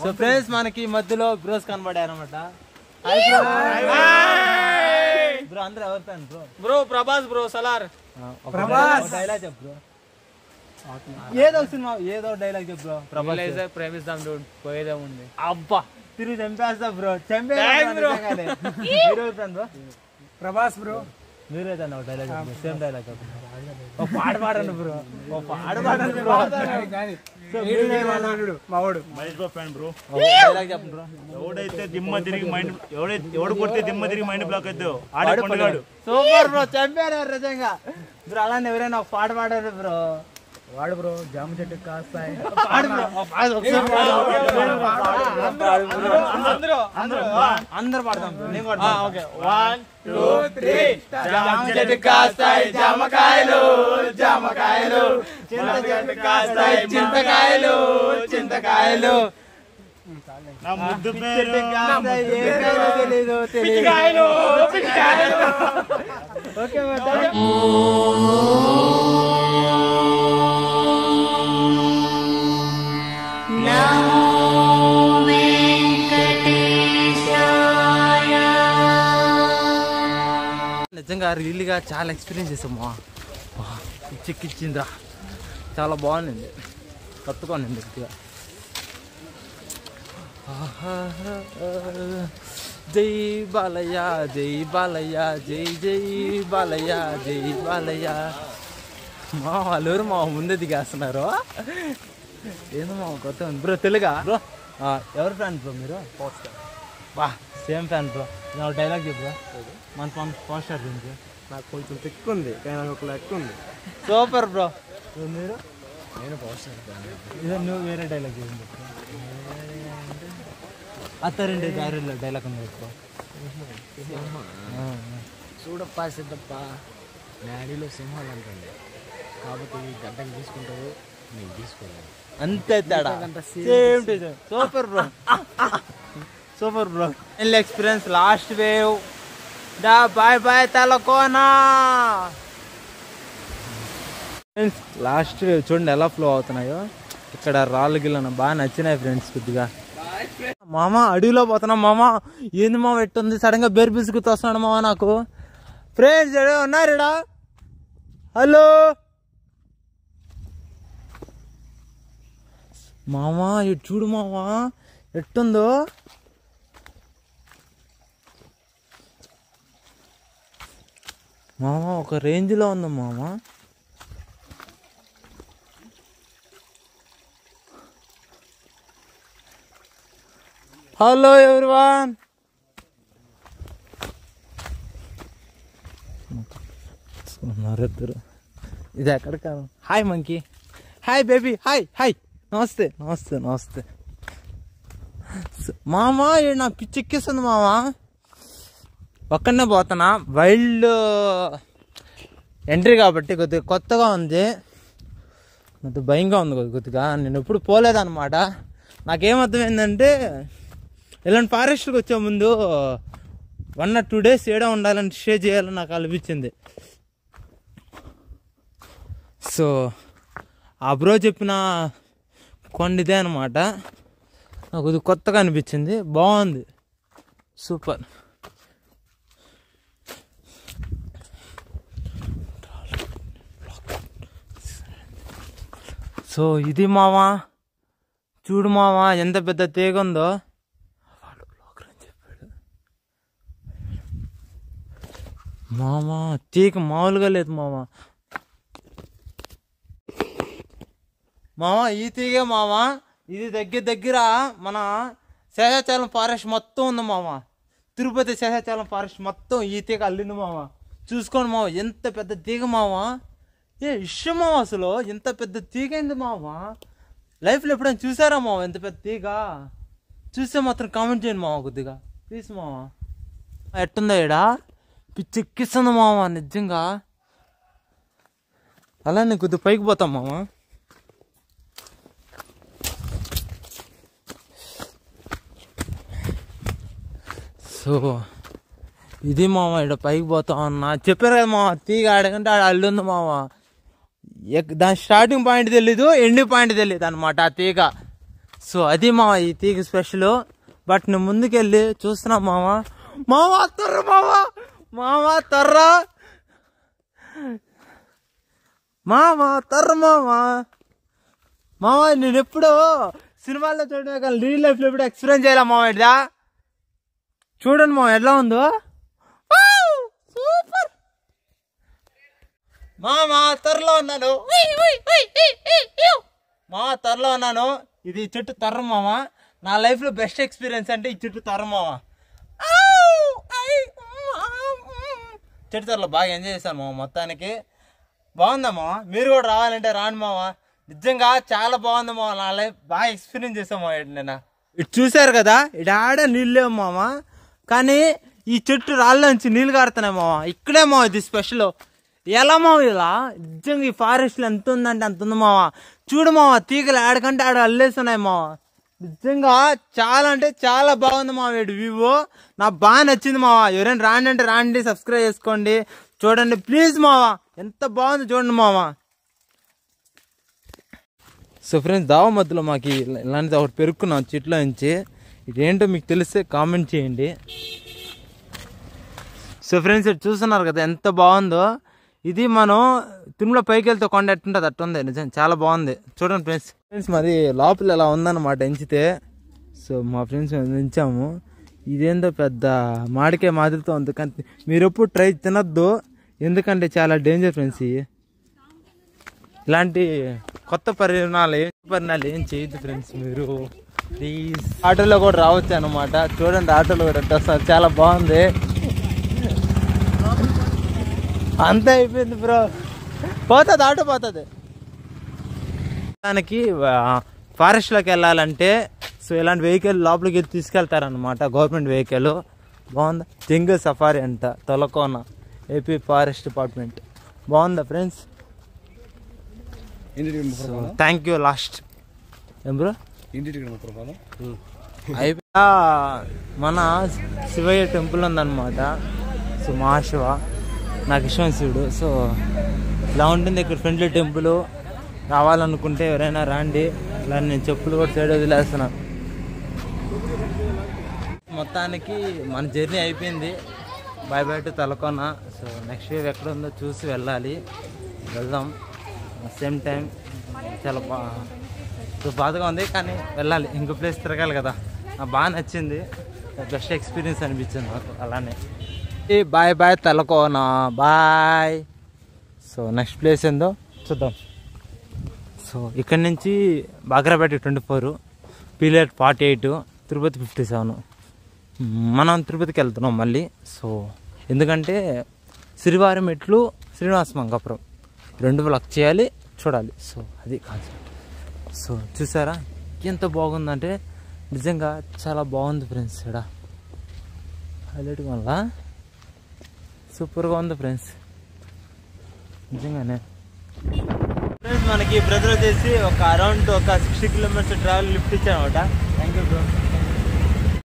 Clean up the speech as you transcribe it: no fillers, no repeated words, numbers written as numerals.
So friends మనకి మధ్యలో bros కనబడారు అనమాట. బ్రో అందరూ ఎవరు fan bro? Bro Prabhas bro Salaar. Dialogue చెప్పు బ్రో. ఏదో సినిమా ఏదో డైలాగ్ చెప్పు బ్రో. ప్రభాస్ ప్రేమిస్తాం డూడ్ పోయేదే ఉంది. అబ్బా తిరిగి చంపేస్తా బ్రో. బ్రో ప్రభాస్ బ్రో మీరైతే డైలాగ్ సేమ్ డైలాగ్ ఓ పాట పాడండి బ్రో. ఓ పాట పాడండి బ్రో. మావాడు Mahesh Babu fan bro. Dialogue చెప్పండి బ్రో. ఎవడైతే దిమ్మ తిరిగి మైండ్ ఎవడు కొడితే దిమ్మ తిరిగి మైండ్ బ్లాక్ అవుతావు ఆడే పండుగాడు. సూపర్ బ్రో చంపారు నిజంగా బ్రో. అలానే ఎవరైనా ఒక పాట పాడారు బ్రో. వాడు బ్రో జామ చెట్టు కాస్తాయి. అందరూ పాడతాం బ్రో. నేను కూడా ఓకే 1 2 3 జామ చెట్టు కాస్తాయి జామకాయలు జామకాయలు, చింత చెట్టు కాస్తాయి చింతకాయలు చింతకాయలు, నా ముద్దు పేరు తెలీదు పిచ్చికాయలు పిచ్చికాయలు. ఓకే నిజంగా రియల్గా చాలా ఎక్స్పీరియన్స్ చేసాము. పిచ్చెక్కిచ్చిందా చాలా బాగుంది. కట్టుకోండి గట్టిగా. జై బాలయ్య జై బాలయ్య జై జై బాలయ్య జై బాలయ్య. మా వాళ్ళు మా ముందే దిగేస్తున్నారు. ఏదో మా కొత్త బ్రో తెలుగా బ్రో. ఎవరు ఫ్యాన్ బ్రో మీరు? బా సేమ్ ఫ్యాన్ బ్రో. నాకు డైలాగ్ చెప్పు బ్రో. మన పోస్టర్ గురించి నాకు కొంచెం ఎక్కువ ఉంది కానీ నాకు ఒక లెక్క ఉంది. Super bro. మీరు నేను పోస్టర్ ఇదో నువ్వు వేరే డైలాగ్ చెప్పండి. అత్తారింటి గారెల్లో డైలాగ్ ఉంది బ్రో. చూడప్ప సిద్ధప్ప డాడీలో సింహాలు అంటుండే కాబట్టి ఈ గడ్డకి తీసుకుంటావు నేను తీసుకోలేదు. అంతే తేడా. Same to same. Super bro. Super bro. Experience last wave డా bye bye Talakona. Last wave చూడండి ఎలా ఫ్లో అవుతున్నాయో. ఇక్కడ రాళ్ళు గిల్లన బాగా నచ్చినాయి ఫ్రెండ్స్. కొద్దిగా మామ అడవిలో పోతున్నాం మామ. ఏంది మామ ఎట్టుంది సడన్ గా బేర్ బిస్కుత్ వస్తున్నాడు మామ నాకు. ఫ్రెండ్స్ ఉన్నారుడా. హలో మామా ఇటు చూడు మామా ఎట్టుందో. మామా ఒక రేంజ్లో ఉంది మామా. Hello everyone. ఇది ఎక్కడ కాదు. Hi monkey. Hi baby. Hi hi. నమస్తే నమస్తే నమస్తే మామా. నా పిచ్చెక్కిస్తుంది మామా. ఒక్కడనే పోతున్నా. వైల్డ్ ఎంట్రీ కాబట్టి కొద్దిగా కొత్తగా ఉంది. కొద్దిగా భయంగా ఉంది కొద్దిగా. నేను ఎప్పుడు పోలేదన్నమాట. నాకేమర్థమైందంటే ఇలాంటి ఫారెస్ట్కి వచ్చే ముందు 1 or 2 days ఏడా ఉండాలని స్టే చేయాలని నాకు అనిపించింది. సో ఆ బ్రో చెప్పిన కొండిదే అనమాట. నాకు ఇది కొత్తగా అనిపించింది. బాగుంది. సూపర్. సో ఇది మావా. చూడు మావా ఎంత పెద్ద తీగ ఉందో. వాడు బ్లాగర్ అని చెప్పాడు మామా. తీగ మామూలుగా లేదు మామా. మామా ఈ తీగే మామా. ఇది దగ్గర మన శేషాచలం ఫారెస్ట్ మొత్తం ఉంది మామా. తిరుపతి శేషాచలం ఫారెస్ట్ మొత్తం ఈ తీగ అల్లింది మామా. చూసుకోండి మావా ఎంత పెద్ద తీగ మావా. ఏ ఇష్టం మావా అసలు ఎంత పెద్ద తీగ అయింది మావా. లైఫ్లో ఎప్పుడైనా చూసారా మావా ఎంత పెద్ద తీగ? చూస్తే మాత్రం కామెంట్ చేయండి మావా కొద్దిగా ప్లీజ్ మావా. ఎట్టుందా ఈడా పిచ్చెక్కిస్తుంది మావా నిజంగా. అలానే కొద్దిగా పైకి పోతాం మావా. సో ఇది మామ ఇక్కడ పైకి పోతా ఉన్నా. చెప్పారు కదా మామ తీగ ఆడకంటే ఆడ అల్లుంది మామ. దాని స్టార్టింగ్ పాయింట్ తెలీదు ఎండింగ్ పాయింట్ తెలియదు అనమాట ఆ తీగ. సో అది మామ ఈ తీగ స్పెషల్. బట్ నేను ముందుకెళ్ళి చూస్తున్నా మామ. మామ తర్ర మామ, మామ తర్ర, మామ తర్ర మామ. మామ నేను ఎప్పుడో సినిమాల్లో చూడమే కానీ రియల్ లైఫ్ లో ఎప్పుడు ఎక్స్పీరియన్స్ చేయాల మామ. ఇదా చూడండి మామ ఎలా ఉందో, సూపర్. మామ త్వరలో ఉన్నాను, మామ త్వరలో ఉన్నాను. ఇది చెట్టు తర్ర మామ. నా లైఫ్ లో బెస్ట్ ఎక్స్పీరియన్స్ అంటే ఈ చెట్టు తర్ర మామ. చెట్టు త్వరలో బాగా ఎంజాయ్ చేశాను మామ. మొత్తానికి బాగుందా మామ. మీరు కూడా రావాలంటే రాండి మామ. నిజంగా చాలా బాగుంది మామ. నా లైఫ్ బాగా ఎక్స్పీరియన్స్ చేసాం మామ. నేను ఇటు చూసారు కదా, ఇటు ఆడ నీళ్ళు లేవు మామ. కానీ ఈ చెట్టు రాళ్ళ నుంచి నీళ్ళు కారుతున్నాయి మామ. ఇక్కడే మామ ఇది స్పెషల్. ఎలా మావ ఇలా నిజంగా ఈ ఫారెస్ట్లో ఎంత ఉందంటే అంత ఉంది మావ. చూడు మావ, తీగలు ఆడకంటే ఆడ అల్లేస్తున్నాయి మావ. నిజంగా చాలా అంటే చాలా బాగుంది మావ. వీడు వివో నాకు బాగా నచ్చింది మావ. ఎవరైనా రాండి అంటే రాండి, సబ్స్క్రైబ్ చేసుకోండి, చూడండి ప్లీజ్ మావ. ఎంత బాగుంది చూడండి మావ. సో ఫ్రెండ్స్, దావ మధ్యలో మాకు ఇలాంటిది ఒకటి పెరుక్కున్నాం చెట్లో నుంచి. ఇదేంటో మీకు తెలిస్తే కామెంట్ చేయండి. సో ఫ్రెండ్స్, ఇది చూస్తున్నారు కదా ఎంత బాగుందో. ఇది మనం తిరుమల పైకి వెళ్తే కొండ ఎట్టుంటుంది అట్టుంది. నిజం చాలా బాగుంది చూడండి ఫ్రెండ్స్. మరి లోపల ఎలా ఉందన్నమాట ఎంచితే. సో మా ఫ్రెండ్స్ ఎంచాము. ఇదేందో పెద్ద మాడికాయ మాదిరితో ఉంది. కానీ మీరు ఎప్పుడు ట్రై తినద్దు, ఎందుకంటే చాలా డేంజర్ ఫ్రెండ్స్. ఇలాంటి కొత్త పరిణామాలు ఏం చేయొద్దు ఫ్రెండ్స్ మీరు ప్లీజ్. ఆటోలో కూడా రావచ్చు అనమాట. చూడండి ఆటోలో కూడా వస్తారు, చాలా బాగుంది. అంతా అయిపోయింది బ్రో, పోతుంది ఆటో పోతుంది. దానికి ఫారెస్ట్లోకి వెళ్ళాలంటే సో ఇలాంటి వెహికల్ లోపలికి తీసుకెళ్తారనమాట, గవర్నమెంట్ వెహికల్. బాగుందా, జంగల్ సఫారీ అంట, తొలకోన, ఏపీ ఫారెస్ట్ డిపార్ట్మెంట్. బాగుందా ఫ్రెండ్స్? Thank you. లాస్ట్ ఏం బ్రో అయిపోయా. మన శివయ్య టెంపుల్ ఉందన్నమాట. సో మహాశివ నాకు ఇష్టం శివుడు. సో ఇలా ఉంటుంది ఇక్కడ ఫ్రెండ్లీ టెంపుల్. రావాలనుకుంటే ఎవరైనా రాండి. ఇలా నేను చెప్పులు కూడా సైడ్ వదిలేస్తున్నాను. మొత్తానికి మన జర్నీ అయిపోయింది. By by to Talakona. So next week ఎక్కడ ఉందో చూసి వెళ్ళాలి, వెళ్దాం. సేమ్ టైం చాలా బాధగా ఉంది కానీ వెళ్ళాలి. ఇంకో ప్లేస్ తిరగాలి కదా. నాకు బాగా నచ్చింది, బెస్ట్ ఎక్స్పీరియన్స్ అనిపించింది నాకు. అలానే bye bye Talakona, bye. So next place ఏందో చూద్దాం. సో ఇక్కడ నుంచి బాగ్రాపేట 24, పీలేరు 48, తిరుపతి 57. మనం తిరుపతికి వెళ్తున్నాం మళ్ళీ. సో ఎందుకంటే శ్రీవారి మెట్లు, శ్రీనివాస మంగాపురం 2 వ్లాగ్ చేయాలి, చూడాలి. సో అది కాన్సెప్ట్. సో చూసారా ఎంత బాగుందంటే నిజంగా చాలా బాగుంది ఫ్రెండ్స్. ఇక్కడ హైలైట్గా వల్ల సూపర్గా ఉంది ఫ్రెండ్స్ నిజంగానే. ఫ్రెండ్స్ మనకి బ్రదర్ వచ్చేసి ఒక అరౌండ్ ఒక 60 కిలోమీటర్స్ ట్రావెల్ లిఫ్ట్ ఇచ్చారనమాట. Thank you bro.